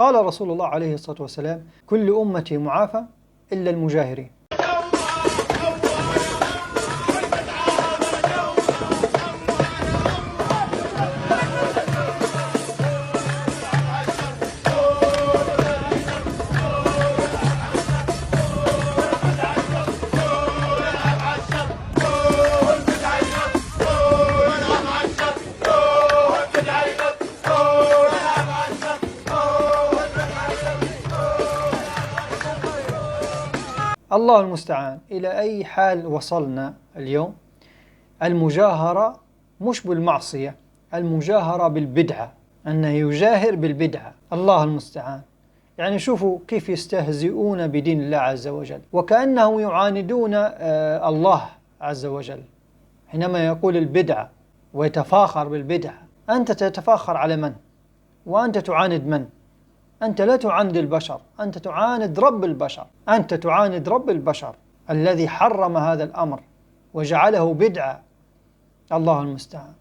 قال رسول الله عليه الصلاة والسلام: كل أمتي معافى إلا المجاهرين. الله المستعان. إلى أي حال وصلنا اليوم؟ المجاهرة مش بالمعصية، المجاهرة بالبدعة، أنه يجاهر بالبدعة. الله المستعان. يعني شوفوا كيف يستهزئون بدين الله عز وجل، وكأنهم يعاندون الله عز وجل حينما يقول البدعة ويتفاخر بالبدعة. أنت تتفاخر على من؟ وأنت تعاند من؟ أنت لا تعاند البشر، أنت تعاند رب البشر، أنت تعاند رب البشر الذي حرم هذا الأمر وجعله بدعة. الله المستعان.